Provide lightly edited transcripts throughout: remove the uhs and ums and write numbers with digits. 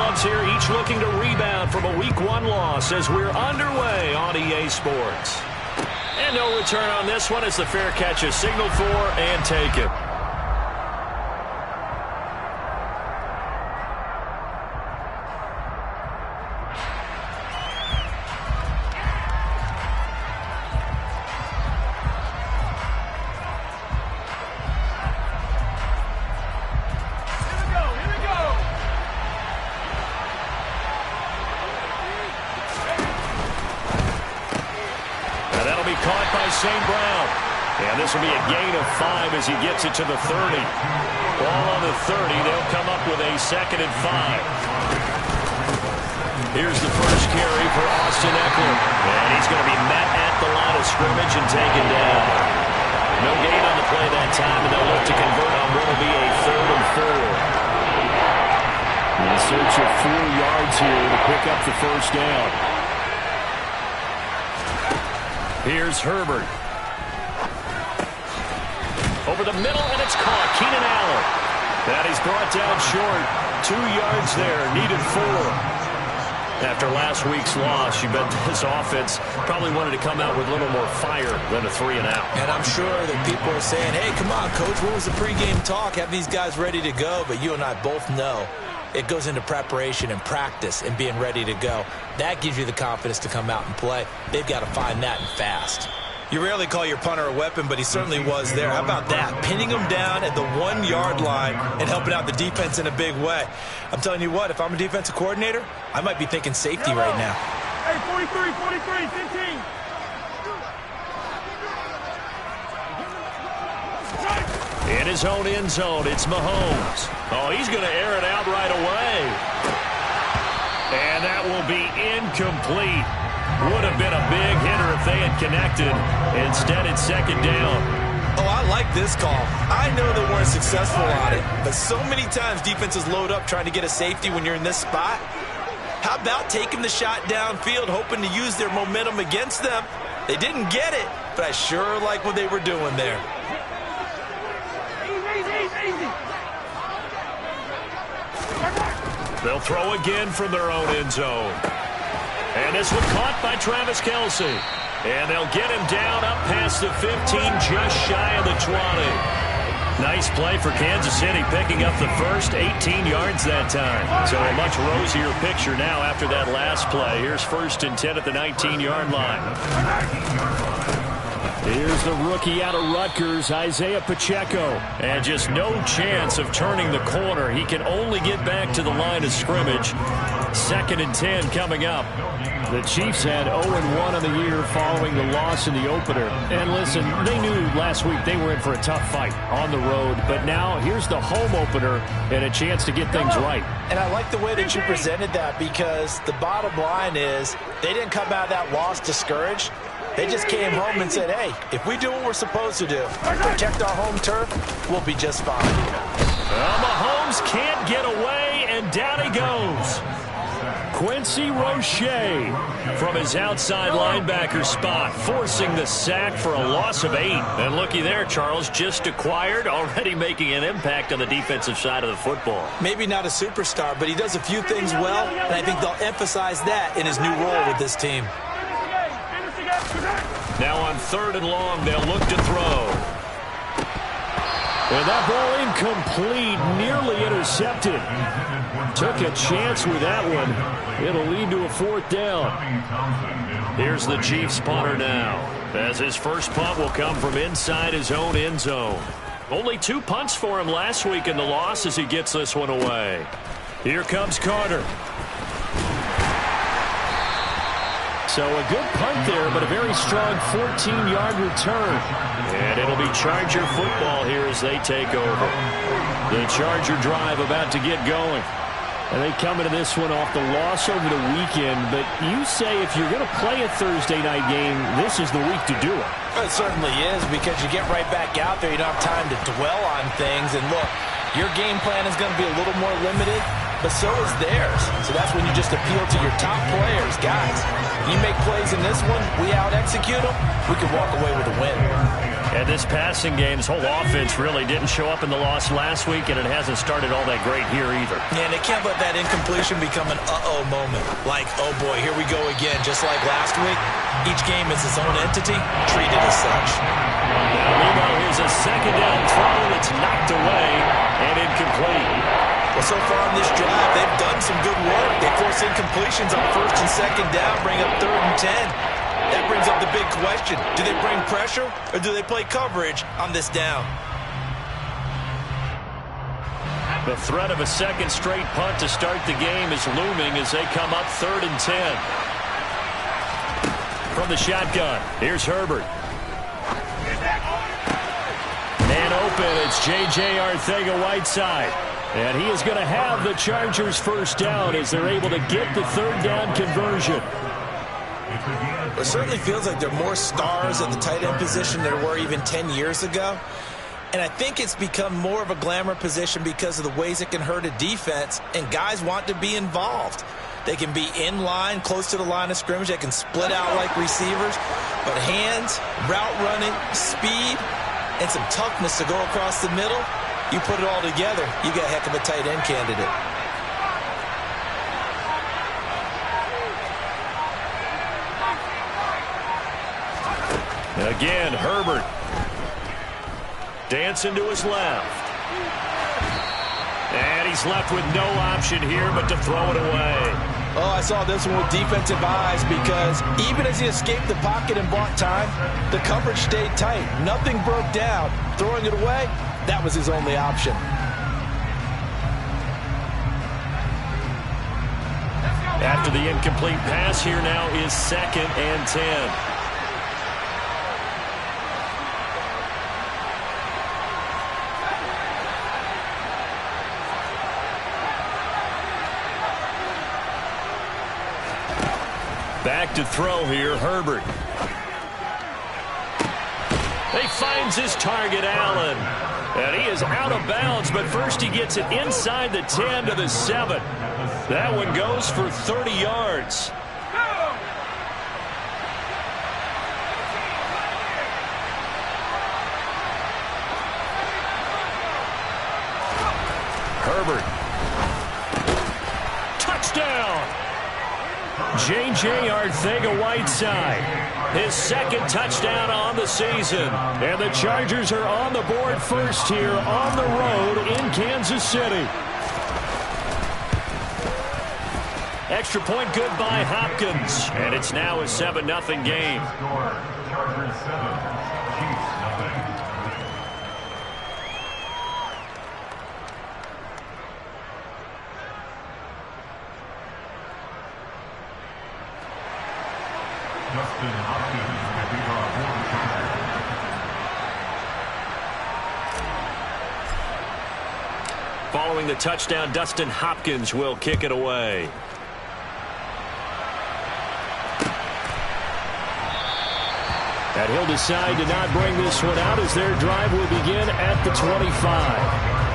clubs here, each looking to rebound from a Week 1 loss as we're underway on EA Sports. And no return on this one as the fair catch is signaled for and taken. Caught by St. Brown. And this will be a gain of 5 as he gets it to the 30. Ball on the 30. They'll come up with a 2nd and 5. Here's the first carry for Austin Ekeler. And he's going to be met at the line of scrimmage and taken down. No gain on the play that time, and they'll look to convert on what will be a 3rd and 4. In search of 4 yards here to pick up the first down. Here's Herbert. Over the middle, and it's caught. Keenan Allen. And he's brought down short. 2 yards there. Needed 4. After last week's loss, you bet this offense probably wanted to come out with a little more fire than a 3 and out. And I'm sure that people are saying, hey, come on, Coach, what was the pregame talk? Have these guys ready to go? But you and I both know it goes into preparation and practice and being ready to go. That gives you the confidence to come out and play. They've got to find that and fast. You rarely call your punter a weapon, but he certainly was there. How about that? Pinning him down at the 1-yard line and helping out the defense in a big way. I'm telling you what, if I'm a defensive coordinator, I might be thinking safety right now. Hey, 43, 15. In his own end zone, it's Mahomes. Oh, he's going to air it out right away. And that will be incomplete. Would have been a big hitter if they had connected. Instead, it's 2nd down. Oh, I like this call. I know they weren't successful on it, but so many times defenses load up trying to get a safety when you're in this spot. How about taking the shot downfield, hoping to use their momentum against them? They didn't get it, but I sure like what they were doing there. They'll throw again from their own end zone. And this one caught by Travis Kelce. And they'll get him down up past the 15, just shy of the 20. Nice play for Kansas City, picking up the first 18 yards that time. So a much rosier picture now after that last play. Here's 1st and 10 at the 19-yard line. Here's the rookie out of Rutgers, Isaiah Pacheco. And just no chance of turning the corner. He can only get back to the line of scrimmage. 2nd and 10 coming up. The Chiefs had 0-1 on the year following the loss in the opener. And listen, they knew last week they were in for a tough fight on the road. But now here's the home opener and a chance to get things right. And I like the way that you presented that, because the bottom line is they didn't come out of that loss discouraged. They just came home and said, hey, if we do what we're supposed to do, protect our home turf, we'll be just fine. Well, Mahomes can't get away, and down he goes. Quincy Roche from his outside linebacker spot, forcing the sack for a loss of 8. And looky there, Charles, just acquired, already making an impact on the defensive side of the football. Maybe not a superstar, but he does a few things well, and I think they'll emphasize that in his new role with this team. Now on 3rd and long, they'll look to throw. And that ball incomplete, nearly intercepted. Took a chance with that one. It'll lead to a 4th down. Here's the Chiefs punter now, as his first punt will come from inside his own end zone. Only 2 punts for him last week in the loss as he gets this one away. Here comes Carter. So a good punt there, but a very strong 14-yard return. And it'll be Charger football here as they take over. The Charger drive about to get going. And they come into this one off the loss over the weekend. But you say if you're going to play a Thursday night game, this is the week to do it. It certainly is, because you get right back out there. You don't have time to dwell on things. And look, your game plan is going to be a little more limited. but so is theirs. So that's when you just appeal to your top players. Guys, you make plays in this one, we out-execute them, we can walk away with a win. And this passing game's whole offense really didn't show up in the loss last week, and it hasn't started all that great here either. Yeah, and they can't let that incompletion become an uh-oh moment. Like, oh boy, here we go again. Just like last week, each game is its own entity, treated as such. Now Limo is a second down throw that's knocked away and incomplete. Well, so far on this drive, they've done some good work. They force incompletions on first and second down, bring up 3rd and 10. That brings up the big question. Do they bring pressure or do they play coverage on this down? The threat of a second straight punt to start the game is looming as they come up 3rd and 10. From the shotgun, here's Herbert. Man open, it's J.J. Arcega-Whiteside. And he is going to have the Chargers first down as they're able to get the 3rd down conversion. It certainly feels like there are more stars at the tight end position than there were even 10 years ago. And I think it's become more of a glamour position because of the ways it can hurt a defense, and guys want to be involved. They can be in line, close to the line of scrimmage. They can split out like receivers. But hands, route running, speed, and some toughness to go across the middle, you put it all together, you got a heck of a tight end candidate. Again, Herbert. Dancing to his left. And he's left with no option here but to throw it away. Oh, I saw this one with defensive eyes because even as he escaped the pocket and bought time, the coverage stayed tight. Nothing broke down. Throwing it away, that was his only option. After the incomplete pass, here now is 2nd and 10. Back to throw here, Herbert. He finds his target, Allen. And he is out of bounds, but first he gets it inside the 10 to the 7. That one goes for 30 yards. Herbert. Touchdown. J.J. Arcega-Whiteside, his 2nd touchdown on the season. And the Chargers are on the board first here on the road in Kansas City. Extra point good by Hopkins. And it's now a 7-0 game. Chargers 7, Chiefs nothing. Dustin Hopkins will be our quarterback. Following the touchdown, Dustin Hopkins will kick it away. And he'll decide to not bring this one out as their drive will begin at the 25.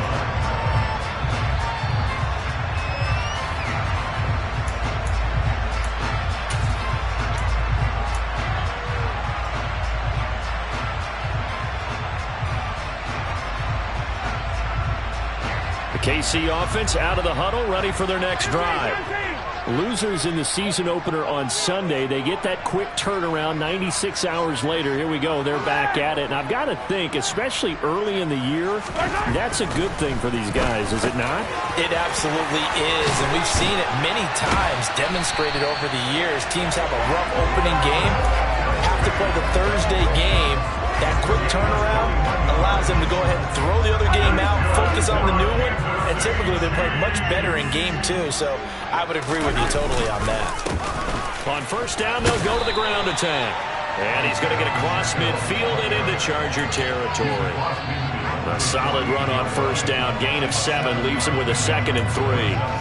KC offense out of the huddle, ready for their next drive. Losers in the season opener on Sunday. They get that quick turnaround 96 hours later. Here we go. They're back at it. And I've got to think, especially early in the year, that's a good thing for these guys, is it not? It absolutely is. And we've seen it many times demonstrated over the years. Teams have a rough opening game, have to play the Thursday game. That quick turnaround allows them to go ahead and throw the other game out, focus on the new one, and typically they play much better in game 2. So I would agree with you totally on that. On first down, they'll go to the ground attack. And he's going to get across midfield and into Charger territory. A solid run on first down. Gain of 7 leaves him with a 2nd and 3.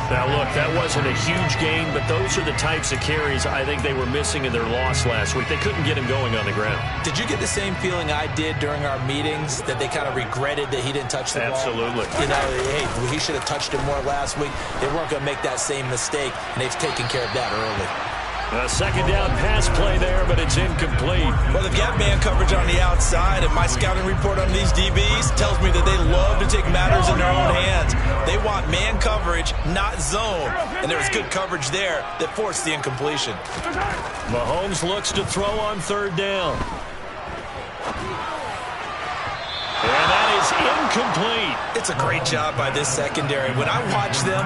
Now, look, that wasn't a huge gain, but those are the types of carries I think they were missing in their loss last week. They couldn't get him going on the ground. Did you get the same feeling I did during our meetings, that they kind of regretted that he didn't touch the ball? Absolutely. You know, hey, he should have touched it more last week. They weren't going to make that same mistake, and they've taken care of that early. A 2nd down pass play there, but it's incomplete. Well, they've got man coverage on the outside, and my scouting report on these DBs tells me that they love to take matters in their own hands. They want man coverage, not zone. And there was good coverage there that forced the incompletion. Mahomes looks to throw on 3rd down. And that is incomplete. It's a great job by this secondary. When I watch them,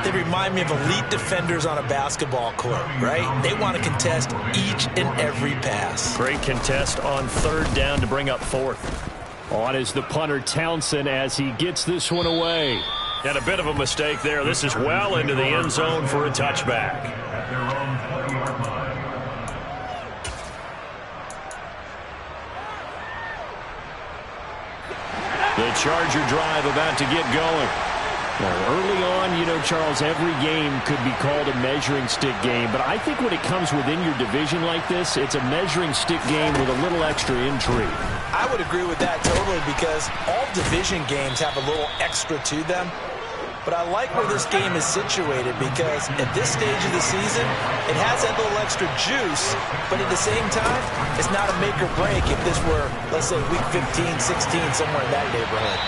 they remind me of elite defenders on a basketball court, right? They want to contest each and every pass. Great contest on 3rd down to bring up 4th. On is the punter Townsend as he gets this one away. And a bit of a mistake there. This is well into the end zone for a touchback. At their own 20-yard line. The Charger drive about to get going. Now, early on, you know, Charles, every game could be called a measuring stick game. But I think when it comes within your division like this, it's a measuring stick game with a little extra intrigue. I would agree with that totally, because all division games have a little extra to them. But I like where this game is situated, because at this stage of the season, it has that little extra juice, but at the same time, it's not a make or break if this were, let's say, week 15, 16, somewhere in that neighborhood.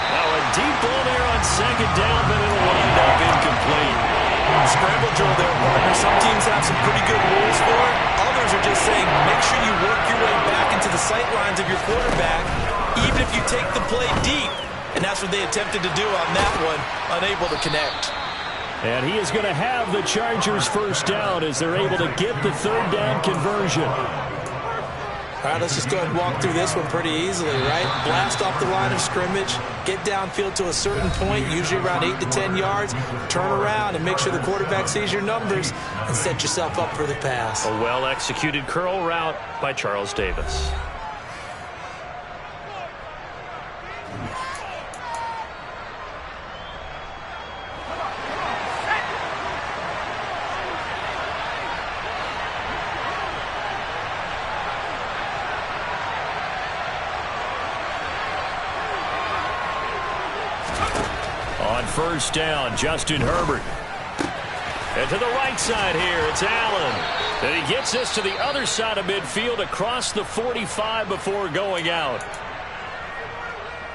Now a deep ball there on 2nd down, but it'll wind up incomplete. Scramble drill there, partner. Some teams have some pretty good rules for it. Others are just saying, make sure you work your way back into the sight lines of your quarterback, even if you take the play deep. And that's what they attempted to do on that one, unable to connect. And he is going to have the Chargers 1st down as they're able to get the 3rd down conversion. All right, let's just go ahead and walk through this one pretty easily, right? Blast off the line of scrimmage, get downfield to a certain point, usually around 8 to 10 yards, turn around and make sure the quarterback sees your numbers and set yourself up for the pass. A well-executed curl route by Charles Davis. On 1st down, Justin Herbert. And to the right side here, it's Allen. And he gets this to the other side of midfield across the 45 before going out.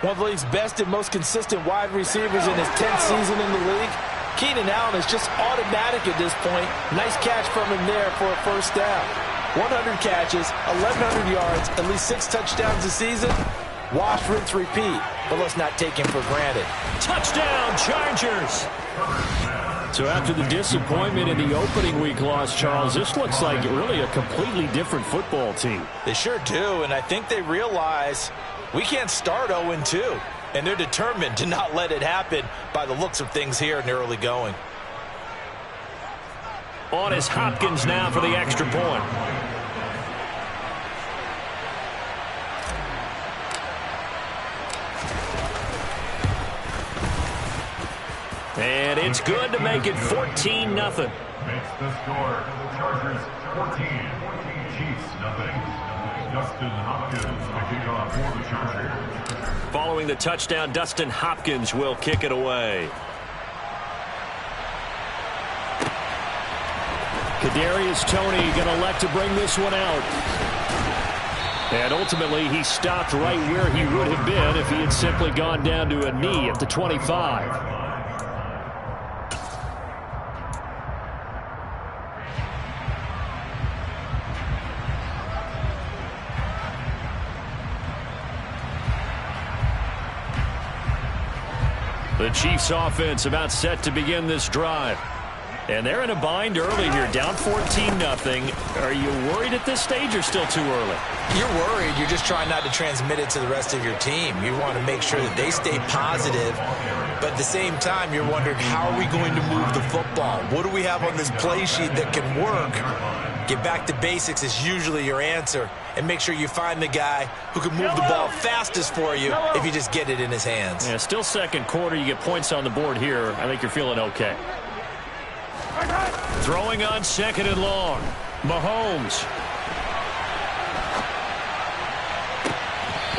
One of the league's best and most consistent wide receivers in his 10th season in the league. Keenan Allen is just automatic at this point. Nice catch from him there for a 1st down. 100 catches, 1,100 yards, at least 6 touchdowns this season. Wash, rinse, repeat. But let's not take him for granted. Touchdown, Chargers. So after the disappointment in the opening week loss, Charles, this looks like really a completely different football team. They sure do, and I think they realize we can't start 0-2. And they're determined to not let it happen by the looks of things here in the early going. On is Hopkins now for the extra point. And it's good to make it 14-0. Makes the score. Chargers 14. Chiefs nothing. Dustin Hopkins to kick off for the Chargers. Following the touchdown, Dustin Hopkins will kick it away. Kadarius Toney going to elect to bring this one out. And ultimately, he stopped right where he would have been if he had simply gone down to a knee at the 25. The Chiefs offense about set to begin this drive. And they're in a bind early here, down 14-0. Are you worried at this stage or still too early? You're worried. You're just trying not to transmit it to the rest of your team. You want to make sure that they stay positive But at the same time, you're wondering, how are we going to move the football? What do we have on this play sheet that can work? Get back to basics is usually your answer. And make sure you find the guy who can move the ball fastest for you if you just get it in his hands. Yeah, still second quarter. You get points on the board here. I think you're feeling okay. Throwing on second and long. Mahomes.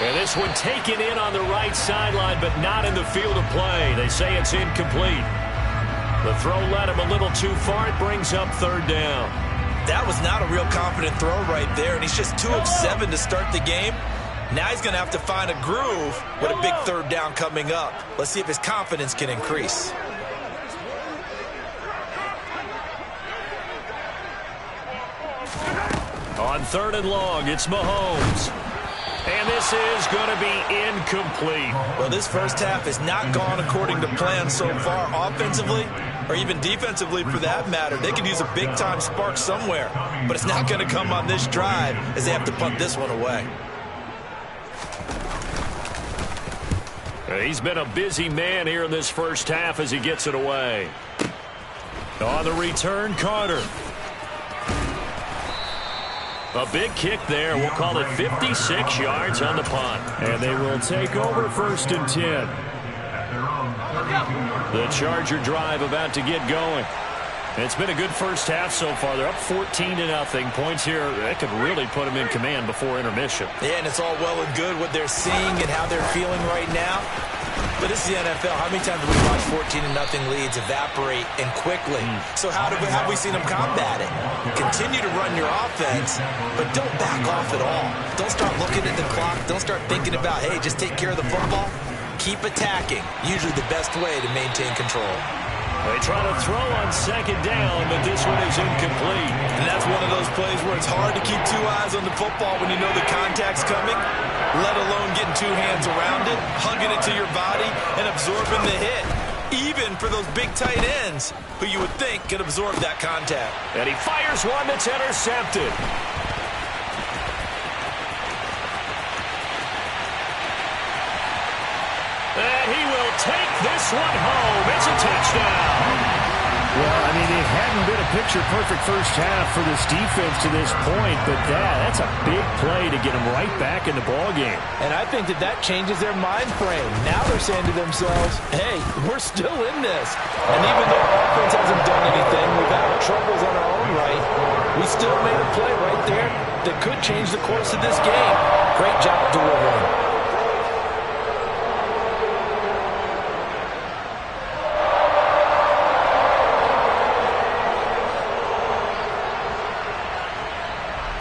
And this one taken in on the right sideline, but not in the field of play. They say it's incomplete. The throw led him a little too far. It brings up third down. That was not a real confident throw right there, and he's just 2 of 7 to start the game. Now he's going to have to find a groove with a big third down coming up. Let's see if his confidence can increase. On third and long, it's Mahomes. And this is going to be incomplete. Well, this first half has not gone according to plan so far offensively, or even defensively for that matter. They could use a big-time spark somewhere, but it's not going to come on this drive as they have to punt this one away. He's been a busy man here in this first half as he gets it away. On the return, Carter. A big kick there. We'll call it 56 yards on the punt. And they will take over first and 10. The Charger drive about to get going. It's been a good first half so far. They're up 14-0. Points here, that could really put them in command before intermission. Yeah, and it's all well and good what they're seeing and how they're feeling right now. But this is the NFL. How many times have we watched 14-0 leads evaporate and quickly? So how have we seen them combat it? Continue to run your offense, but don't back off at all. Don't start looking at the clock. Don't start thinking about, hey, just take care of the football. Keep attacking. Usually the best way to maintain control. They try to throw on second down, but this one is incomplete. And that's one of those plays where it's hard to keep 2 eyes on the football when you know the contact's coming, let alone getting 2 hands around it, hugging it to your body, and absorbing the hit. Even for those big tight ends who you would think could absorb that contact. And he fires one that's intercepted. And he will take this one home. It's a touchdown. Well, I mean, it hadn't been a picture-perfect first half for this defense to this point, but that's a big play to get them right back in the ballgame. And I think that changes their mind frame. Now they're saying to themselves, hey, we're still in this. And even though our offense hasn't done anything, we've had our troubles on our own right, we still made a play right there that could change the course of this game. Great job delivering.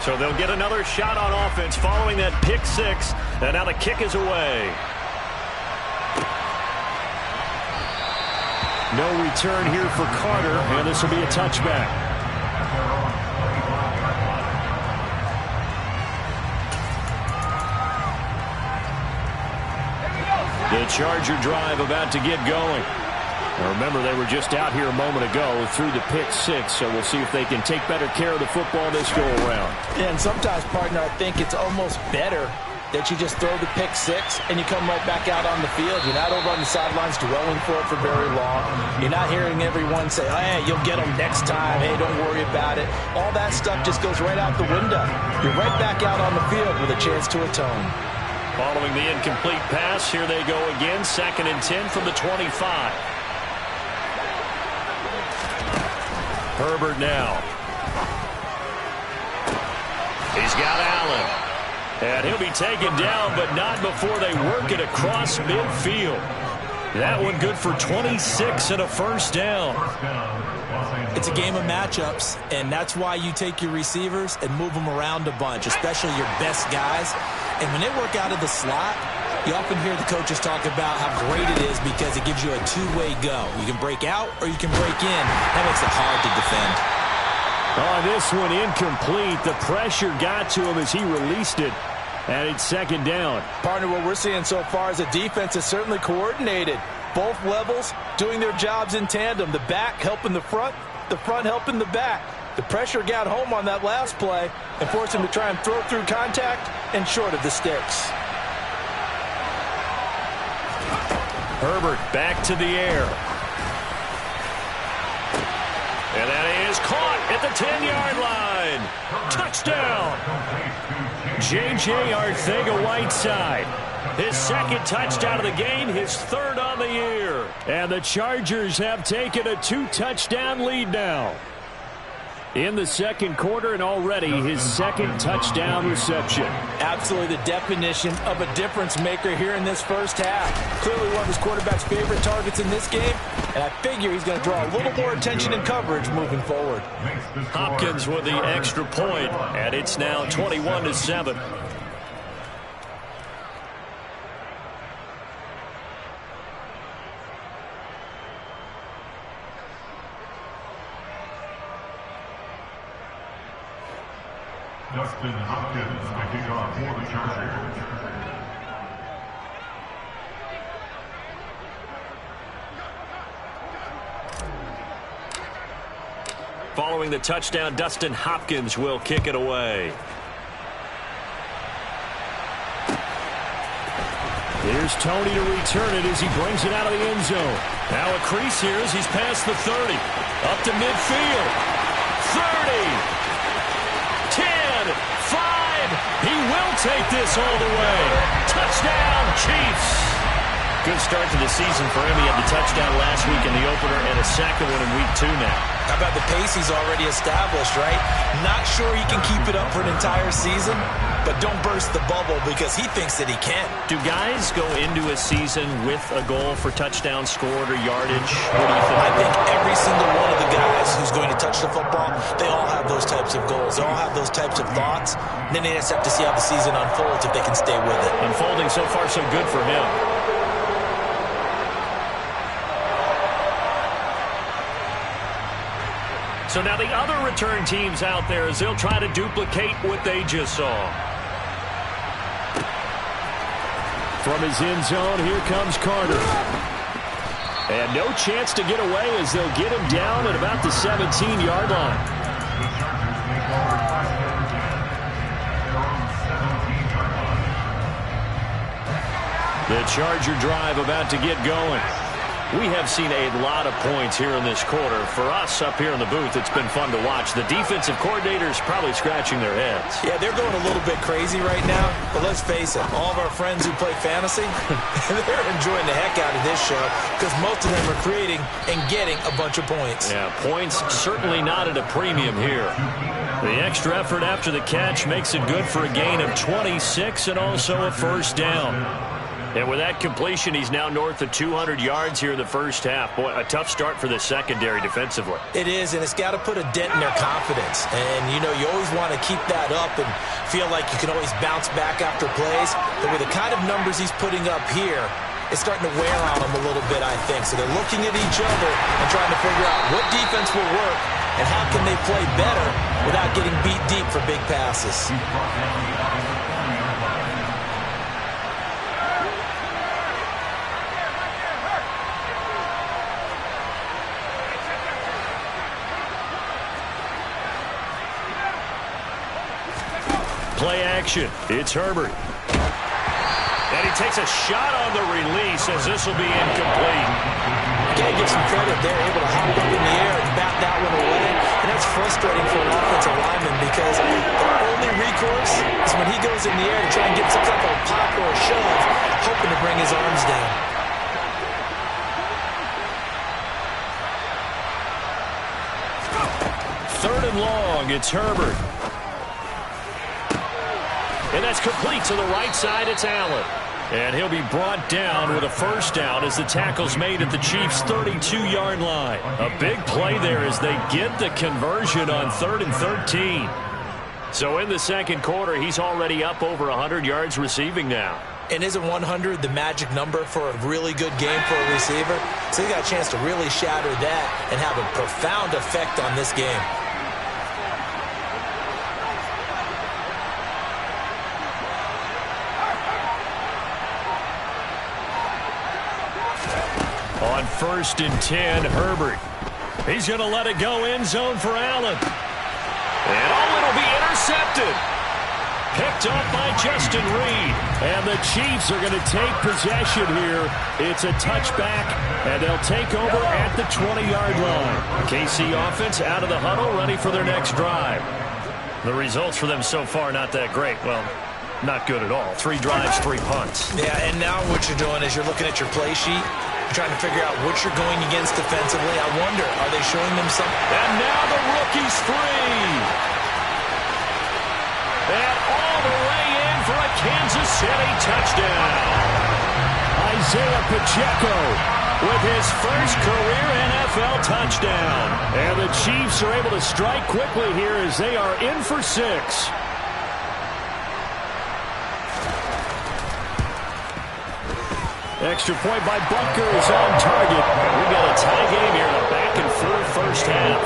So they'll get another shot on offense following that pick six. And now the kick is away. No return here for Carter, and this will be a touchback. The Charger drive about to get going. Now remember, they were just out here a moment ago through the pick six, so we'll see if they can take better care of the football this go-around. And sometimes, partner, I think it's almost better that you just throw the pick six and you come right back out on the field. You're not over on the sidelines dwelling for it for very long. You're not hearing everyone say, oh, hey, you'll get them next time. Hey, don't worry about it. All that stuff just goes right out the window. You're right back out on the field with a chance to atone. Following the incomplete pass, here they go again. 2nd and 10 from the 25. Herbert now. He's got Allen. And he'll be taken down, but not before they work it across midfield. That one good for 26 and a first down. It's a game of matchups, and that's why you take your receivers and move them around a bunch, especially your best guys. And when they work out of the slot, you often hear the coaches talk about how great it is because it gives you a two-way go. You can break out or you can break in. That makes it hard to defend. Oh, this one incomplete. The pressure got to him as he released it. And it's 2nd down. Partner, what we're seeing so far is a defense is certainly coordinated. Both levels doing their jobs in tandem. The back helping the front helping the back. The pressure got home on that last play and forced him to try and throw through contact and short of the sticks. Herbert back to the air. And that is caught at the 10-yard line. Touchdown. J.J. Arcega-Whiteside. His second touchdown of the game, his third on the year. And the Chargers have taken a 2-touchdown lead now in the second quarter, and already his second touchdown reception. Absolutely the definition of a difference maker here in this first half. Clearly one of his quarterback's favorite targets in this game, and I figure he's going to draw a little more attention and coverage moving forward. Hopkins with the extra point, and it's now 21-7. Dustin Hopkins making off for the Chargers. Following the touchdown, Dustin Hopkins will kick it away. Here's Tony to return it as he brings it out of the end zone. Now a crease here as he's past the 30. Up to midfield. 30. 5. He will take this all the way. Touchdown, Chiefs. Good start to the season for him. He had the touchdown last week in the opener and a second one in week 2 now. How about the pace he's already established, right? Not sure he can keep it up for an entire season, but don't burst the bubble because he thinks that he can. Do guys go into a season with a goal for touchdown scored or yardage? What do you think? I think every single one of the guys who's going to touch the football, they all have those types of goals. They all have those types of thoughts. And then they just have to see how the season unfolds if they can stay with it. Unfolding so far so good for him. So now the other return teams out there as they'll try to duplicate what they just saw. From his end zone, here comes Carter. And no chance to get away as they'll get him down at about the 17-yard line. The Charger drive about to get going. We have seen a lot of points here in this quarter. For us up here in the booth, it's been fun to watch. The defensive coordinators probably scratching their heads. Yeah, they're going a little bit crazy right now. But let's face it, all of our friends who play fantasy, they're enjoying the heck out of this show because most of them are creating and getting a bunch of points. Yeah, points certainly not at a premium here. The extra effort after the catch makes it good for a gain of 26 and also a first down. And with that completion, he's now north of 200 yards here in the first half. Boy, a tough start for the secondary defensively. It is, and it's got to put a dent in their confidence. And, you know, you always want to keep that up and feel like you can always bounce back after plays. But with the kind of numbers he's putting up here, it's starting to wear on them a little bit, I think. So they're looking at each other and trying to figure out what defense will work and how can they play better without getting beat deep for big passes. Play action. It's Herbert. And he takes a shot on the release as this will be incomplete. Gotta give some credit. They're able to hop up in the air and bat that one away. And that's frustrating for an offensive lineman because their only recourse is when he goes in the air to try and get some type of a pop or a shove, hoping to bring his arms down. Third and long. It's Herbert. And that's complete to the right side. It's Allen. And he'll be brought down with a first down as the tackle's made at the Chiefs' 32-yard line. A big play there as they get the conversion on 3rd and 13. So in the second quarter, he's already up over 100 yards receiving now. And isn't 100 the magic number for a really good game for a receiver? So he got a chance to really shatter that and have a profound effect on this game. On 1st and 10, Herbert. He's going to let it go end zone for Allen. And it'll be intercepted. Picked up by Justin Reed. And the Chiefs are going to take possession here. It's a touchback, and they'll take over at the 20-yard line. KC offense out of the huddle, ready for their next drive. The results for them so far not that great. Well, not good at all. 3 drives, 3 punts. Yeah, and now what you're doing is you're looking at your play sheet. You're trying to figure out what you're going against defensively. I wonder, are they showing them something? And now the rookie's free. And all the way in for a Kansas City touchdown. Isaiah Pacheco with his first career NFL touchdown. And the Chiefs are able to strike quickly here as they are in for 6. Extra point by Butker is on target. We've got a tie game here in a back-and-forth first half.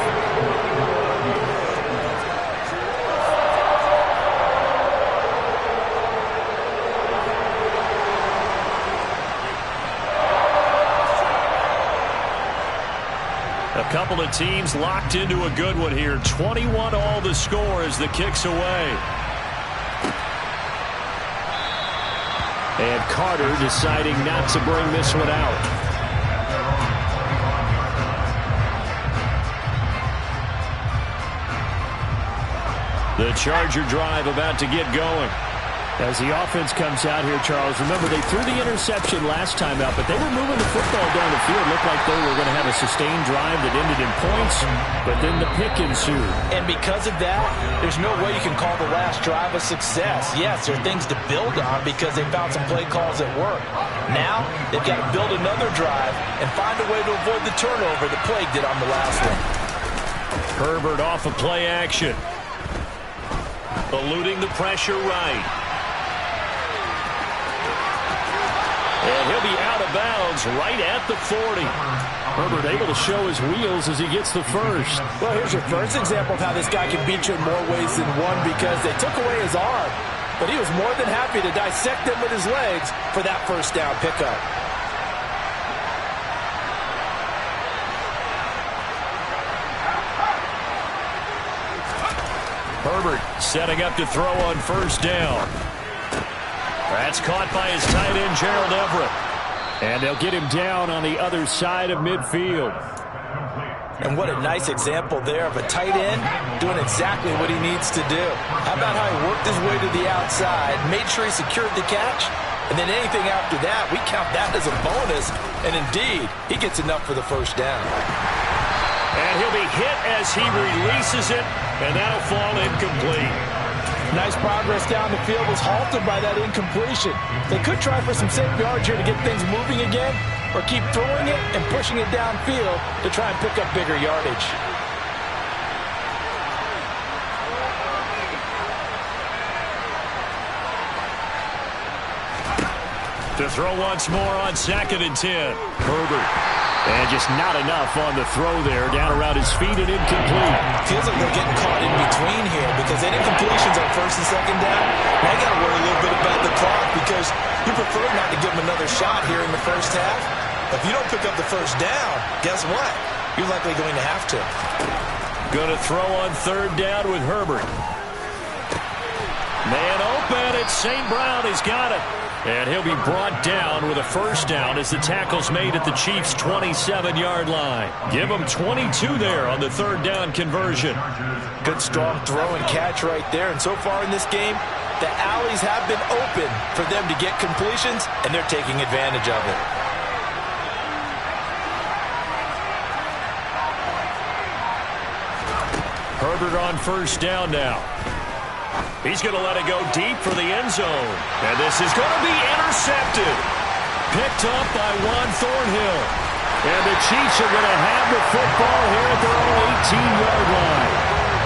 A couple of teams locked into a good one here. 21 all the score as the kick's away. And Carter deciding not to bring this one out. The Charger drive about to get going. As the offense comes out here, Charles, remember they threw the interception last time out, but they were moving the football down the field. Looked like they were going to have a sustained drive that ended in points, but then the pick ensued. And because of that, there's no way you can call the last drive a success. Yes, there are things to build on because they found some play calls that work. Now, they've got to build another drive and find a way to avoid the turnover that plagued it on the last one. Herbert off of play action. Eluding the pressure right. And he'll be out of bounds right at the 40. Herbert able to show his wheels as he gets the first. Well, here's your first example of how this guy can beat you in more ways than one because they took away his arm. But he was more than happy to dissect them with his legs for that first down pickup. Herbert setting up to throw on first down. That's caught by his tight end, Gerald Everett. And they'll get him down on the other side of midfield. And what a nice example there of a tight end doing exactly what he needs to do. How about how he worked his way to the outside, made sure he secured the catch, and then anything after that, we count that as a bonus. And indeed, he gets enough for the first down. And he'll be hit as he releases it, and that'll fall incomplete. Nice progress down the field was halted by that incompletion. They could try for some safe yards here to get things moving again, or keep throwing it and pushing it downfield to try and pick up bigger yardage. To throw once more on 2nd and 10. Herbert. And just not enough on the throw there. Down around his feet and incomplete. Feels like they're getting caught in between here because they did completions on 1st and 2nd down. Now you got to worry a little bit about the clock because you prefer not to give them another shot here in the first half. If you don't pick up the first down, guess what? You're likely going to have to. Going to throw on 3rd down with Herbert. Man open. It's St. Brown. He's got it. And he'll be brought down with a first down as the tackle's made at the Chiefs' 27-yard line. Give them 22 there on the 3rd down conversion. Good strong throw and catch right there. And so far in this game, the alleys have been open for them to get completions, and they're taking advantage of it. Herbert on first down now. He's going to let it go deep for the end zone. And this is going to be intercepted. Picked up by Juan Thornhill. And the Chiefs are going to have the football here at their own 18-yard line.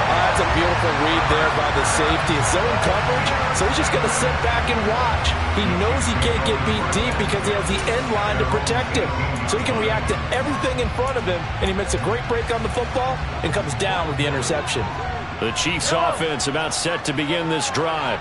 That's a beautiful read there by the safety. It's zone coverage, so he's just going to sit back and watch. He knows he can't get beat deep because he has the end line to protect him. So he can react to everything in front of him, and he makes a great break on the football and comes down with the interception. The Chiefs offense about set to begin this drive.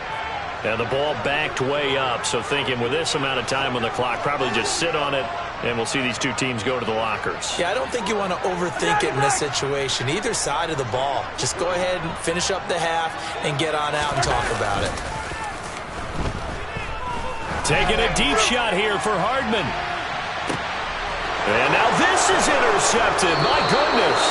And the ball backed way up, so thinking with this amount of time on the clock, probably just sit on it And we'll see these two teams go to the lockers. Yeah, I don't think you want to overthink it in this situation. Either side of the ball. Just go ahead and finish up the half and get on out and talk about it. Taking a deep shot here for Hardman. And now this is intercepted. My goodness.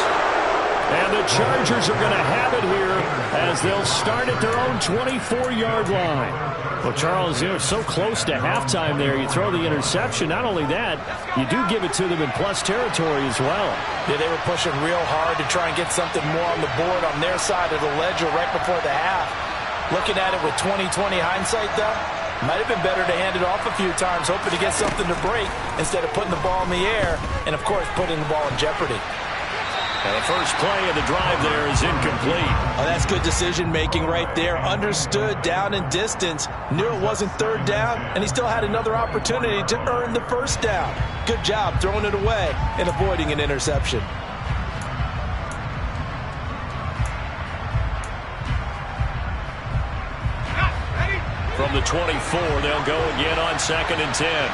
And the Chargers are going to have it here as they'll start at their own 24-yard line. Well, Charles, they're so close to halftime there. You throw the interception. Not only that, you do give it to them in plus territory as well. Yeah, they were pushing real hard to try and get something more on the board on their side of the ledger right before the half. Looking at it with 20/20 hindsight, though, might have been better to hand it off a few times, hoping to get something to break instead of putting the ball in the air and, of course, putting the ball in jeopardy. And the first play of the drive there is incomplete. Oh, that's good decision-making right there. Understood down and distance. Knew it wasn't third down, and he still had another opportunity to earn the first down. Good job throwing it away and avoiding an interception. From the 24, they'll go again on 2nd and 10.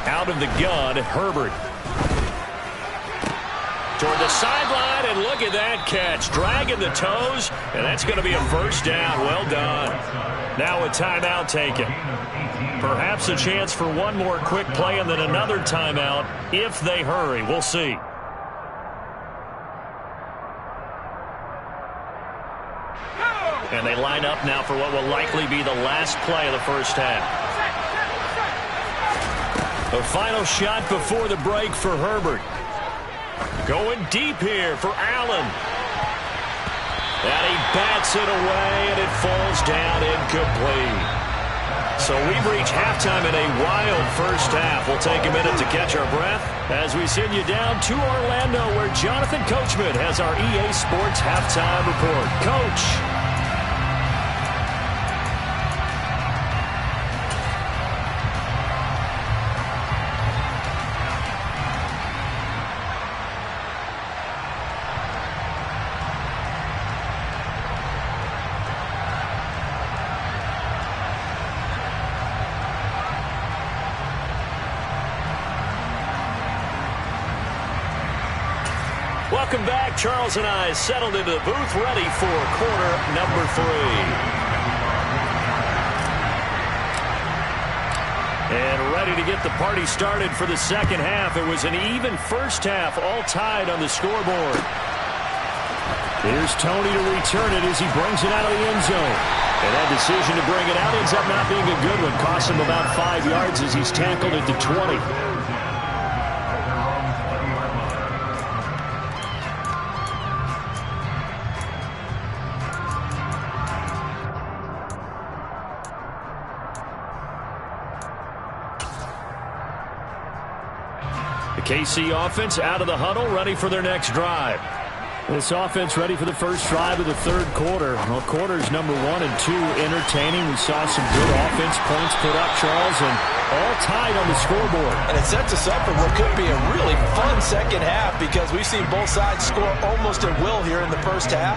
Out of the gun, Herbert. Toward the sideline, and look at that catch. Dragging the toes, and that's going to be a first down. Well done. Now a timeout taken. Perhaps a chance for one more quick play and then another timeout if they hurry. We'll see. And they line up now for what will likely be the last play of the first half. The final shot before the break for Herbert. Going deep here for Allen. And he bats it away, and it falls down incomplete. So we've reached halftime in a wild first half. We'll take a minute to catch our breath as we send you down to Orlando, where Jonathan Coachman has our EA Sports Halftime Report. Coach. Welcome back. Charles and I settled into the booth, ready for quarter number 3. And ready to get the party started for the second half. It was an even first half, all tied on the scoreboard. Here's Tony to return it as he brings it out of the end zone. And that decision to bring it out ends up not being a good one. Cost him about 5 yards as he's tackled at the 20. The KC offense out of the huddle, ready for their next drive. This offense ready for the first drive of the third quarter. Well, quarters number 1 and 2 entertaining. We saw some good offense points put up, Charles, and all tied on the scoreboard. And it sets us up for what could be a really fun second half because we've seen both sides score almost at will here in the first half.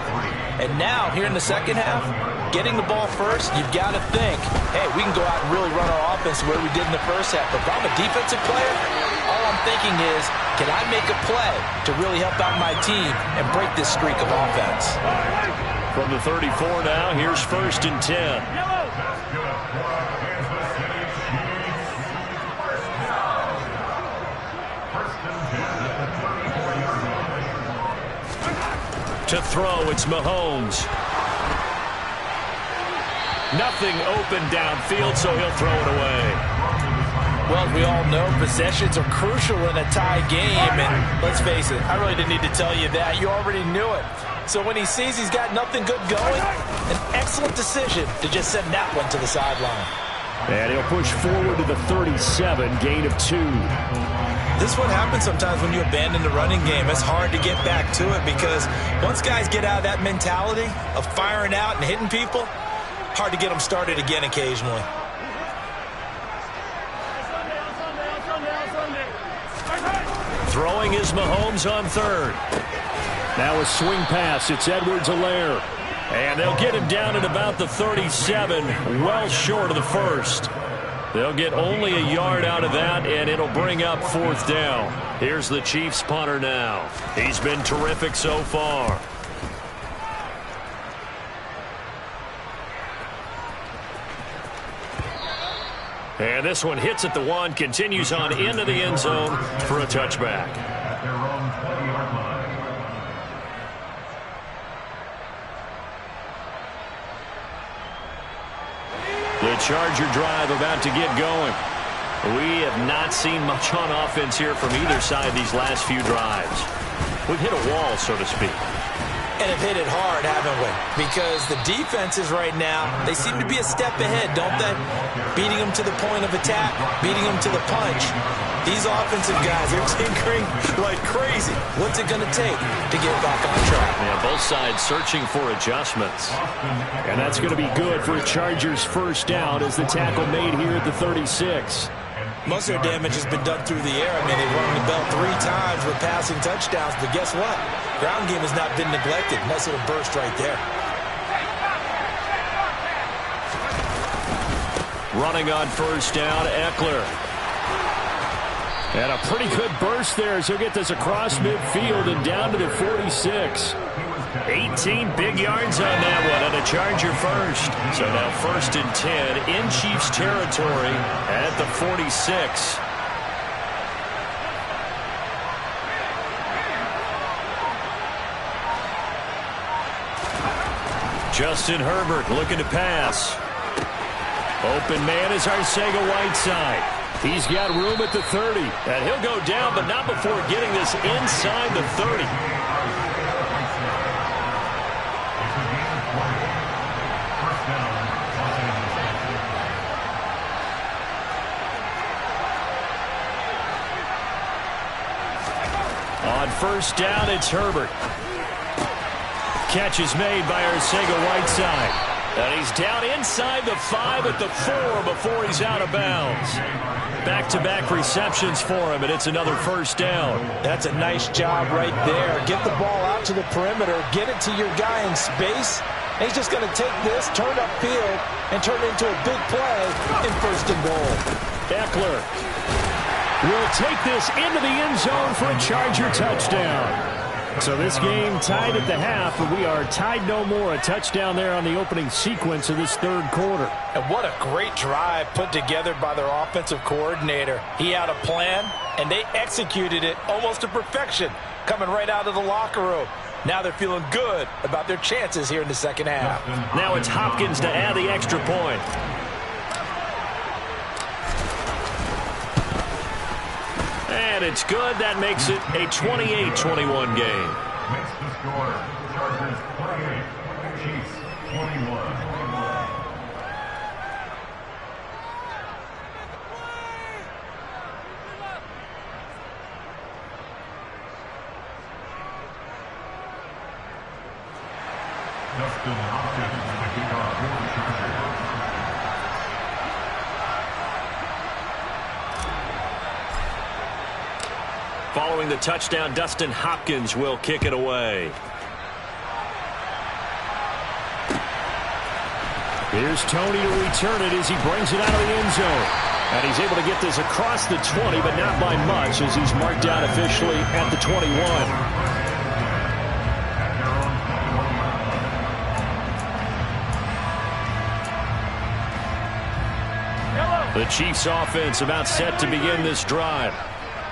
And now, here in the second half, getting the ball first, you've got to think, hey, we can go out and really run our offense the way we did in the first half. But if I'm a defensive player, all I'm thinking is, can I make a play to really help out my team and break this streak of offense? From the 34 now, here's 1st and 10. To throw, it's Mahomes. Nothing open downfield, so he'll throw it away. Well, we all know possessions are crucial in a tie game, and let's face it, I really didn't need to tell you that. You already knew it. So when he sees he's got nothing good going, an excellent decision to just send that one to the sideline. And he'll push forward to the 37, gain of 2. This one happens sometimes when you abandon the running game. It's hard to get back to it because once guys get out of that mentality of firing out and hitting people, hard to get them started again occasionally. Throwing is Mahomes on 3rd. Now a swing pass. It's Edwards-Helaire. And they'll get him down at about the 37, well short of the first. They'll get only a yard out of that, and it'll bring up 4th down. Here's the Chiefs punter now. He's been terrific so far. And this one hits at the 1, continues on into the end zone for a touchback. At their own 20-yard line. The Charger drive about to get going. We have not seen much on offense here from either side these last few drives. We've hit a wall, so to speak. And have hit it hard, haven't we? Because the defenses right now, they seem to be a step ahead, don't they? Beating them to the point of attack, beating them to the punch. These offensive guys are tinkering like crazy. What's it going to take to get back on track? Yeah, both sides searching for adjustments. And that's going to be good for a Chargers first down as the tackle made here at the 36. Most of their damage has been done through the air. I mean, they've rung the bell 3 times with passing touchdowns, but guess what? Ground game has not been neglected. Nice little burst right there. Running on first down, Eckler. And a pretty good burst there as he'll get this across midfield and down to the 46. 18 big yards on that one, and a Charger first. So now 1st and 10 in Chiefs territory at the 46. Justin Herbert looking to pass. Open man is Arcega-Whiteside. He's got room at the 30. And he'll go down, but not before getting this inside the 30. On first down, it's Herbert. Catch is made by Arcega-Whiteside. And he's down inside the 5 at the 4 before he's out of bounds. Back-to-back receptions for him, and it's another first down. That's a nice job right there. Get the ball out to the perimeter. Get it to your guy in space. And he's just going to take this, turn upfield, and turn it into a big play in 1st and goal. Eckler will take this into the end zone for a Charger touchdown. So this game tied at the half, but we are tied no more. A touchdown there on the opening sequence of this 3rd quarter. And what a great drive put together by their offensive coordinator. He had a plan, and they executed it almost to perfection, coming right out of the locker room. Now they're feeling good about their chances here in the 2nd half. Now it's Hopkins to add the extra point. And it's good. That makes it a 28-21 game. Makes the score. Chargers 28, Chiefs 21. Dustin Hopkins to kick off for the Chargers. Following the touchdown, Dustin Hopkins will kick it away. Here's Tony to return it as he brings it out of the end zone. And he's able to get this across the 20, but not by much as he's marked down officially at the 21. The Chiefs offense about set to begin this drive.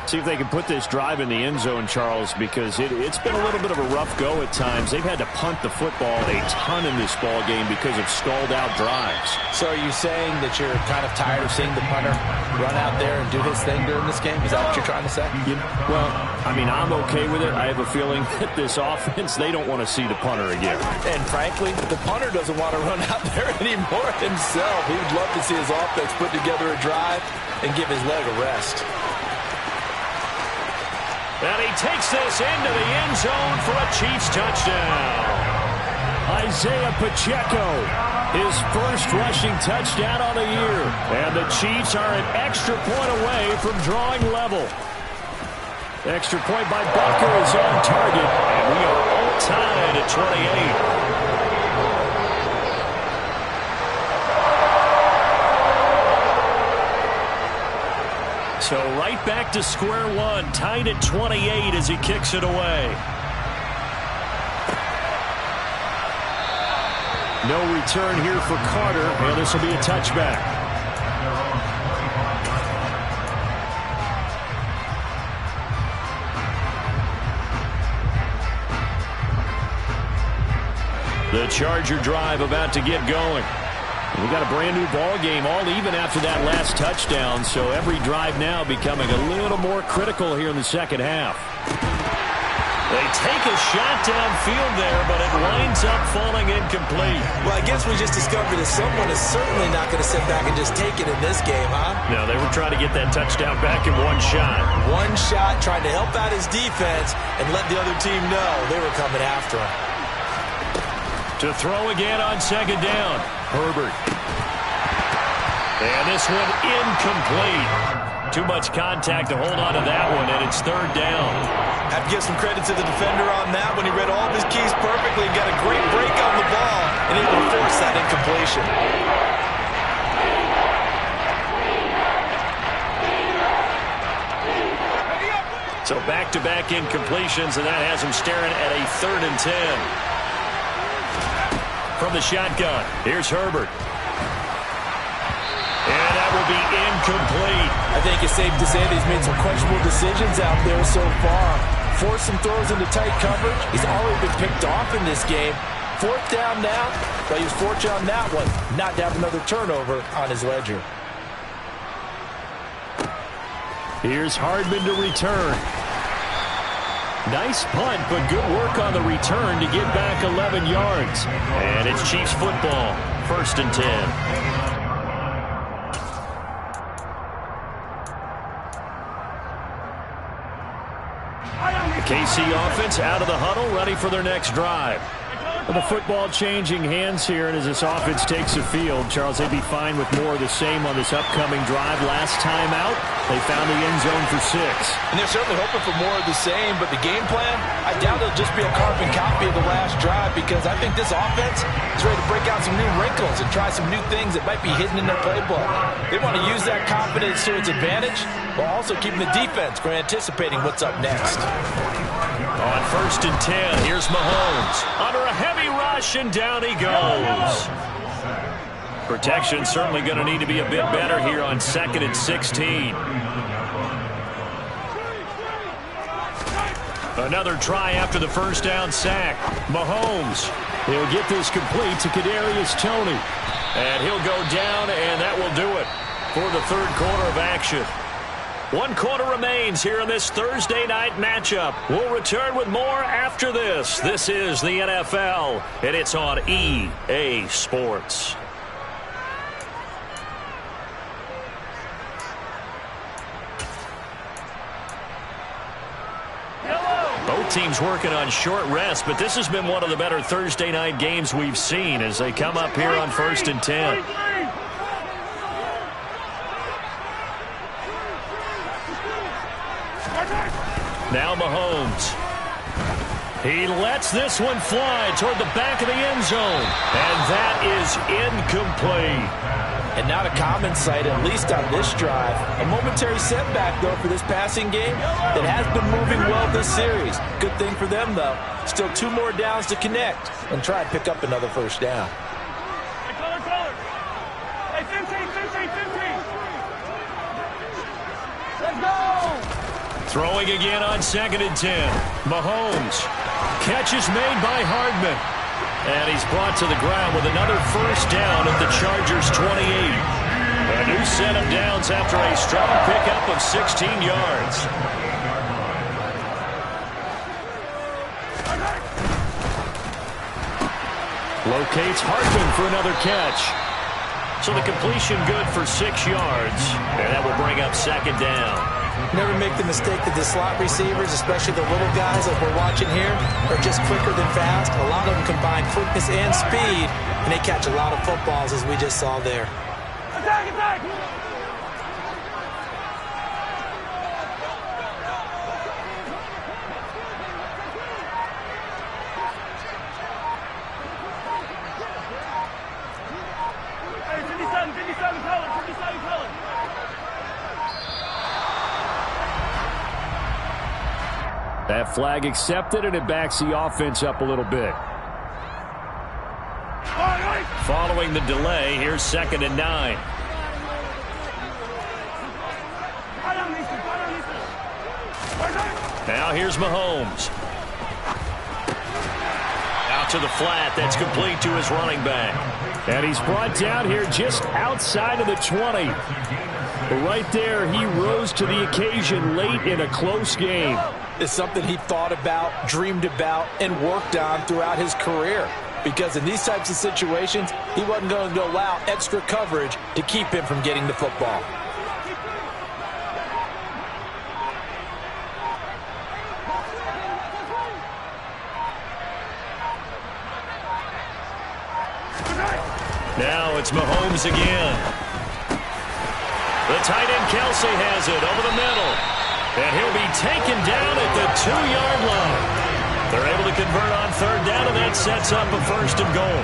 See if they can put this drive in the end zone, Charles, because it's been a little bit of a rough go at times. They've had to punt the football a ton in this ball game because of stalled-out drives. So are you saying that you're kind of tired of seeing the punter run out there and do his thing during this game? Is that what you're trying to say? Well, I mean, I'm okay with it. I have a feeling that this offense, they don't want to see the punter again. And frankly, the punter doesn't want to run out there anymore himself. He would love to see his offense put together a drive and give his leg a rest. And he takes this into the end zone for a Chiefs touchdown. Isaiah Pacheco, his first rushing touchdown on the year. And the Chiefs are an extra point away from drawing level. Extra point by Butker is on target. And we are all tied at 28. So right back to square one, tied at 28 as he kicks it away. No return here for Carter, and this will be a touchback. The Charger drive about to get going. We got a brand new ball game, all even after that last touchdown, so every drive now becoming a little more critical here in the second half. They take a shot downfield there, but it winds up falling incomplete. Well, I guess we just discovered that someone is certainly not going to sit back and just take it in this game, huh? No, they were trying to get that touchdown back in one shot. One shot, trying to help out his defense and let the other team know they were coming after him. To throw again on second down, Herbert. And this one incomplete. Too much contact to hold on to that one, and it's third down. I have to give some credit to the defender on that when he read all of his keys perfectly and got a great break on the ball and able to force that incompletion. So back-to-back incompletions, and that has him staring at a 3rd and 10. From the shotgun, here's Herbert. And that will be incomplete. I think it's safe to say that he's made some questionable decisions out there so far. Forced some throws into tight coverage. He's already been picked off in this game. 4th down now, but he was fortunate on that one not to have another turnover on his ledger. Here's Hardman to return. Nice punt, but good work on the return to get back 11 yards. And it's Chiefs football, 1st and 10. The KC offense out of the huddle, ready for their next drive. The football changing hands here, and as this offense takes the field, Charles, they'd be fine with more of the same on this upcoming drive. Last time out, they found the end zone for 6. And they're certainly hoping for more of the same, but the game plan, I doubt it'll just be a carbon copy of the last drive, because I think this offense is ready to break out some new wrinkles and try some new things that might be hidden in their playbook. They want to use that confidence to its advantage, while also keeping the defense from anticipating what's up next. On 1st and 10, here's Mahomes. Under a heavy rush, and down he goes. Protection certainly going to need to be a bit better here on 2nd and 16. Another try after the first down sack. Mahomes, he'll get this complete to Kadarius Toney. And he'll go down, and that will do it for the 3rd quarter of action. 1 quarter remains here in this Thursday night matchup. We'll return with more after this. This is the NFL, and it's on EA Sports. Both teams working on short rest, but this has been one of the better Thursday night games we've seen as they come up here on 1st and 10. Now Mahomes. He lets this one fly toward the back of the end zone. And that is incomplete. And not a common sight, at least on this drive. A momentary setback, though, for this passing game that has been moving well this series. Good thing for them, though. Still 2 more downs to connect and try and pick up another 1st down. Hey, 15. Let's go! Throwing again on 2nd and 10. Mahomes. Catch is made by Hardman. And he's brought to the ground with another 1st down at the Chargers' 28. A new set of downs after a strong pickup of 16 yards. Locates Hardman for another catch. So the completion good for 6 yards. And that will bring up 2nd down. Never make the mistake that the slot receivers, especially the little guys like we're watching here, are just quicker than fast. A lot of them combine quickness and speed, and they catch a lot of footballs, as we just saw there. Attack! Hey, 57 color. That flag accepted, and it backs the offense up a little bit. Following the delay, here's 2nd and 9. Now here's Mahomes. Out to the flat. That's complete to his running back. And he's brought down here just outside of the 20. But right there, he rose to the occasion late in a close game. It's something he thought about, dreamed about, and worked on throughout his career. Because in these types of situations, he wasn't going to allow extra coverage to keep him from getting the football. Now it's Mahomes again. The tight end Kelsey has it over the middle. And he'll be taken down at the 2-yard line. They're able to convert on 3rd down, and that sets up a 1st and goal.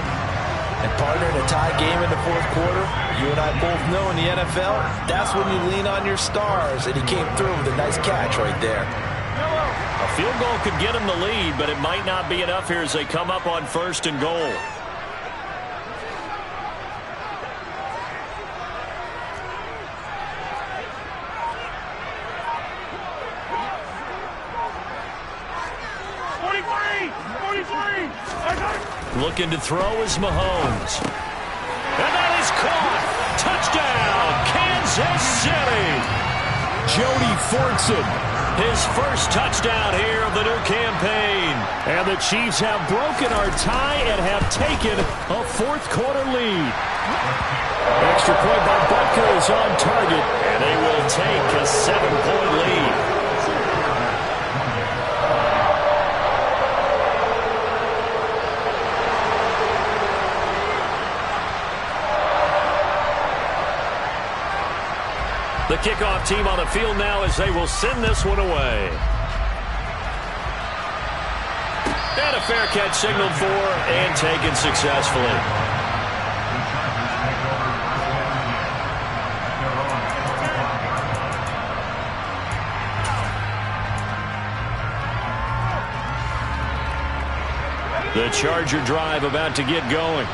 And partner, in a tie game in the 4th quarter, you and I both know in the NFL, that's when you lean on your stars. And he came through with a nice catch right there. A field goal could get him the lead, but it might not be enough here as they come up on 1st and goal. Looking to throw is Mahomes. And that is caught. Touchdown, Kansas City. Jody Fortson. His first touchdown here of the new campaign. And the Chiefs have broken our tie and have taken a 4th quarter lead. Extra point by Butker is on target. And they will take a 7-point lead. The kickoff team on the field now as they will send this one away. And a fair catch signaled for and taken successfully. The Charger drive about to get going.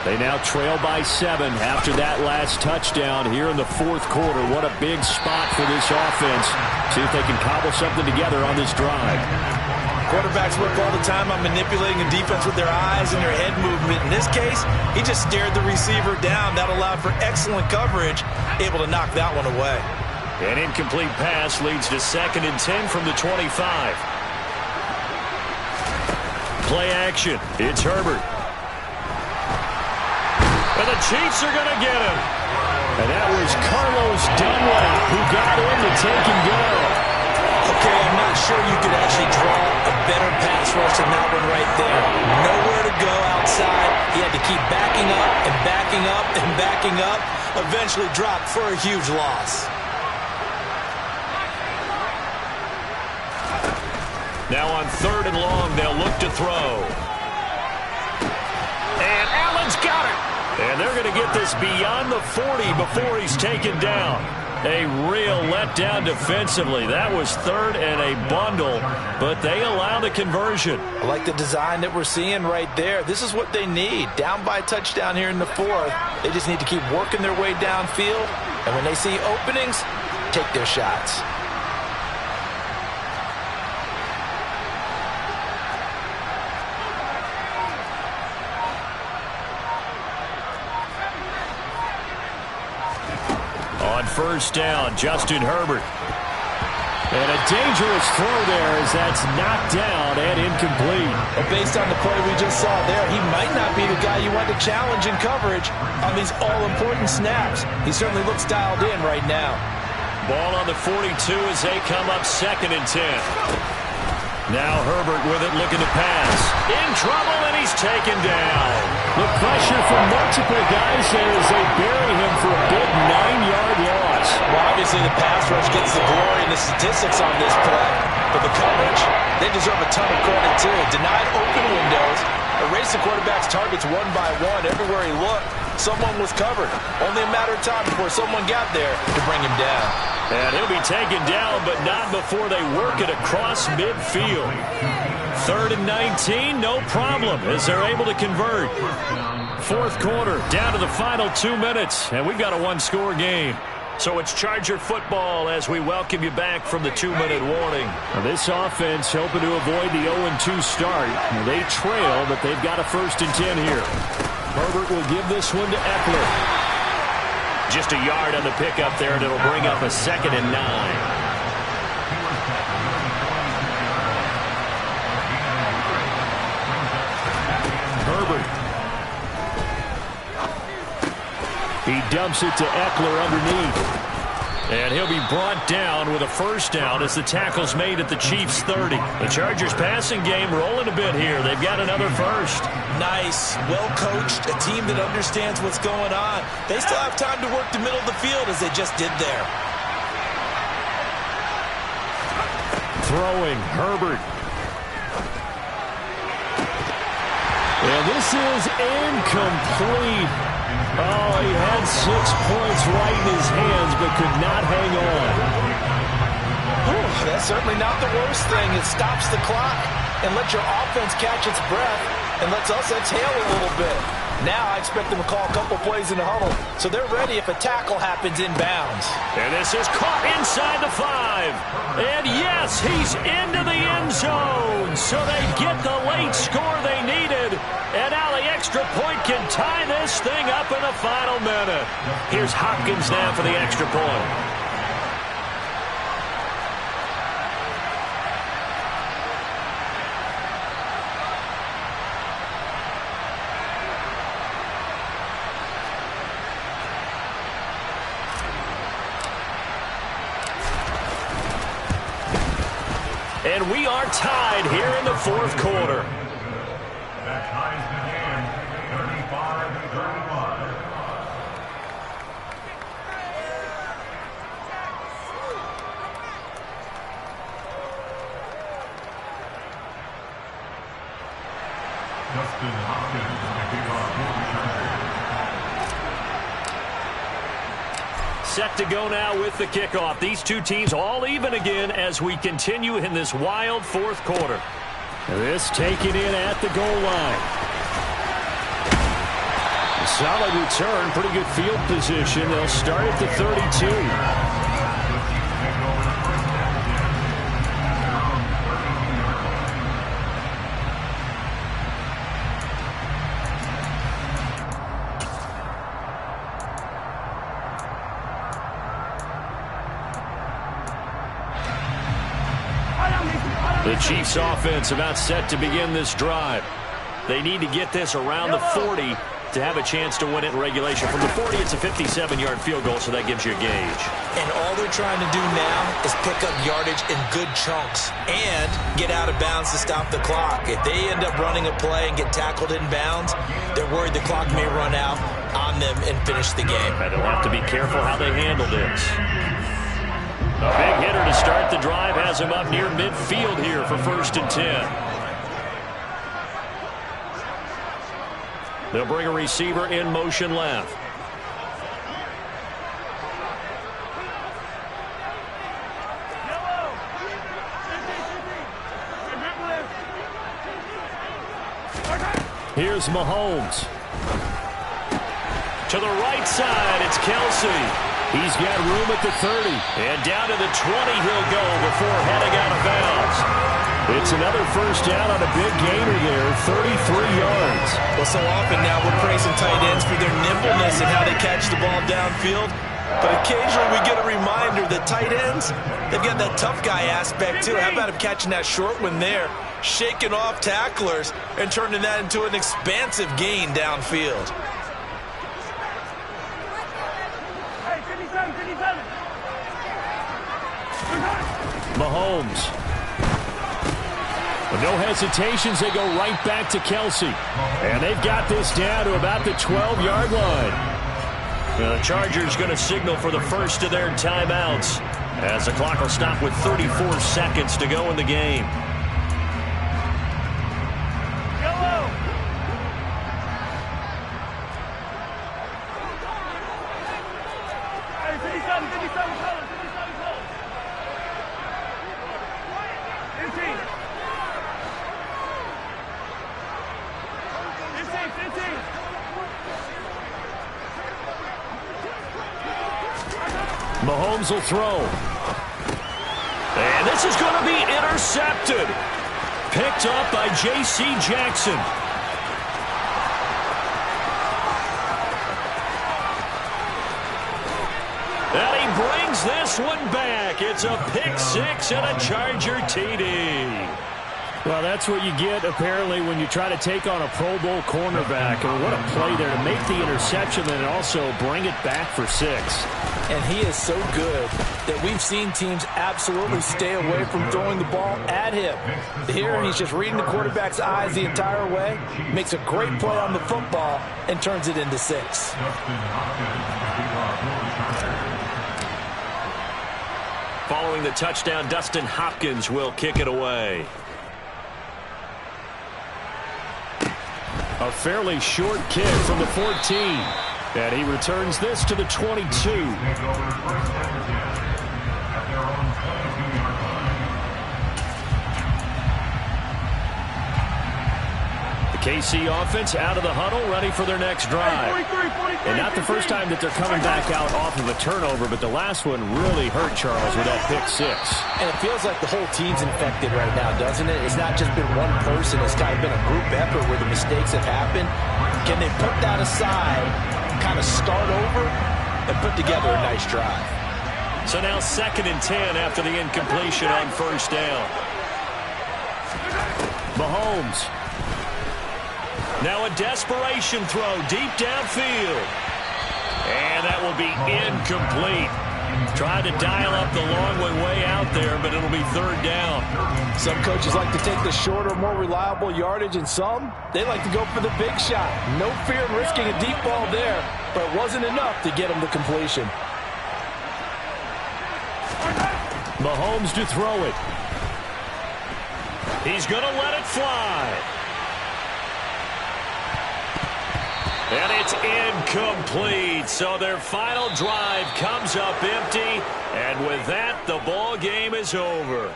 They now trail by 7 after that last touchdown here in the 4th quarter. What a big spot for this offense. See if they can cobble something together on this drive. Quarterbacks work all the time on manipulating a defense with their eyes and their head movement. In this case, he just stared the receiver down. That allowed for excellent coverage, able to knock that one away. An incomplete pass leads to 2nd and 10 from the 25. Play action. It's Herbert. And the Chiefs are going to get him. And that was Carlos Dunlap who got in to take and go. Okay, I'm not sure you could actually draw a better pass rush than that one right there. Nowhere to go outside. He had to keep backing up and backing up and backing up. Eventually dropped for a huge loss. Now on 3rd and long, they'll look to throw. And Allen's got it. And they're going to get this beyond the 40 before he's taken down. A real letdown defensively. That was 3rd and a bundle, but they allow the conversion. I like the design that we're seeing right there. This is what they need. Down by a touchdown here in the 4th. They just need to keep working their way downfield. And when they see openings, take their shots. On 1st down, Justin Herbert. And a dangerous throw there as that's knocked down and incomplete. But based on the play we just saw there, he might not be the guy you want to challenge in coverage on these all-important snaps. He certainly looks dialed in right now. Ball on the 42 as they come up 2nd and 10. Now Herbert with it, looking to pass. In trouble, and he's taken down. The pressure from multiple guys there as they bury him for a big 9-yard loss. Well, obviously the pass rush gets the glory and the statistics on this play. But the coverage, they deserve a ton of credit too. Denied open windows, erased the quarterback's targets one by one. Everywhere he looked, someone was covered. Only a matter of time before someone got there to bring him down. And he'll be taken down, but not before they work it across midfield. 3rd and 19, no problem, as they're able to convert. 4th quarter, down to the final 2 minutes, and we've got a one-score game. So it's Charger football as we welcome you back from the 2-minute warning. Now this offense hoping to avoid the 0-2 start. Now they trail, but they've got a 1st and 10 here. Herbert will give this one to Eckler. Just a yard on the pickup there, and it'll bring up a 2nd and 9. Herbert. He dumps it to Eckler underneath. And he'll be brought down with a 1st down as the tackle's made at the Chiefs' 30. The Chargers passing game rolling a bit here. They've got another 1st. Nice, well-coached, a team that understands what's going on. They still have time to work the middle of the field as they just did there. Throwing, Herbert. And this is incomplete. Oh, he had 6 points right in his hands, but could not hang on. Whew, that's certainly not the worst thing. It stops the clock and lets your offense catch its breath and lets us exhale a little bit. Now I expect them to call a couple plays in the huddle, so they're ready if a tackle happens inbounds. And this is caught inside the 5. And yes, he's into the end zone. So they get the late score they needed. And now the extra point can tie this thing up in the final minute. Here's Hopkins now for the extra point. And we are tied here in the 4th quarter. That ties the game, 35-35. Justin Hopkins to kick off for the Chargers. Set to go now with the kickoff. These two teams all even again as we continue in this wild 4th quarter. This taken in at the goal line. A solid return, pretty good field position. They'll start at the 32. The Chiefs offense about set to begin this drive. They need to get this around the 40 to have a chance to win it in regulation. From the 40, it's a 57-yard field goal, so that gives you a gauge. And all they're trying to do now is pick up yardage in good chunks and get out of bounds to stop the clock. If they end up running a play and get tackled in bounds, they're worried the clock may run out on them and finish the game. And they'll have to be careful how they handle this. A big hitter to start the drive has him up near midfield here for 1st and 10. They'll bring a receiver in motion left. Here's Mahomes. To the right side, it's Kelsey. He's got room at the 30. And down to the 20 he'll go before heading out of bounds. It's another 1st down on a big gainer there, 33 yards. Well, so often now we're praising tight ends for their nimbleness and how they catch the ball downfield. But occasionally we get a reminder that tight ends, they've got that tough guy aspect too. How about him catching that short one there, shaking off tacklers, and turning that into an expansive gain downfield. Mahomes. With no hesitations, they go right back to Kelsey. And they've got this down to about the 12-yard line. The Chargers going to signal for the first of their timeouts as the clock will stop with 34 seconds to go in the game. Mahomes will throw. And this is going to be intercepted. Picked up by J.C. Jackson. And he brings this one back. It's a pick six and a Charger TD. Well, that's what you get, apparently, when you try to take on a Pro Bowl cornerback. And what a play there to make the interception and also bring it back for 6. And he is so good that we've seen teams absolutely stay away from throwing the ball at him. Here, he's just reading the quarterback's eyes the entire way, makes a great play on the football, and turns it into 6. Following the touchdown, Dustin Hopkins will kick it away. A fairly short kick from the 14. And he returns this to the 22. KC offense out of the huddle, ready for their next drive. And not the first time that they're coming back out off of a turnover, but the last one really hurt Charles with that pick 6. And it feels like the whole team's infected right now, doesn't it? It's not just been one person. It's kind of been a group effort where the mistakes have happened. Can they put that aside, kind of start over, and put together a nice drive? So now 2nd and 10 after the incompletion on first down. Mahomes. Now a desperation throw deep downfield. And that will be incomplete. Tried to dial up the long one way out there, but it'll be 3rd down. Some coaches like to take the shorter, more reliable yardage, and some, they like to go for the big shot. No fear in risking a deep ball there, but it wasn't enough to get him to completion. Mahomes to throw it. He's going to let it fly. And it's incomplete. So their final drive comes up empty. And with that, the ball game is over.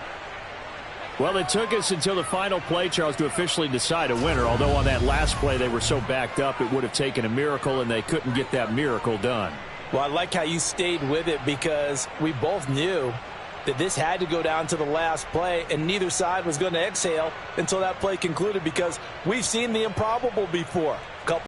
Well, it took us until the final play, Charles, to officially decide a winner. Although on that last play they were so backed up, it would have taken a miracle, and they couldn't get that miracle done. Well, I like how you stayed with it because we both knew that this had to go down to the last play, and neither side was going to exhale until that play concluded because we've seen the improbable before.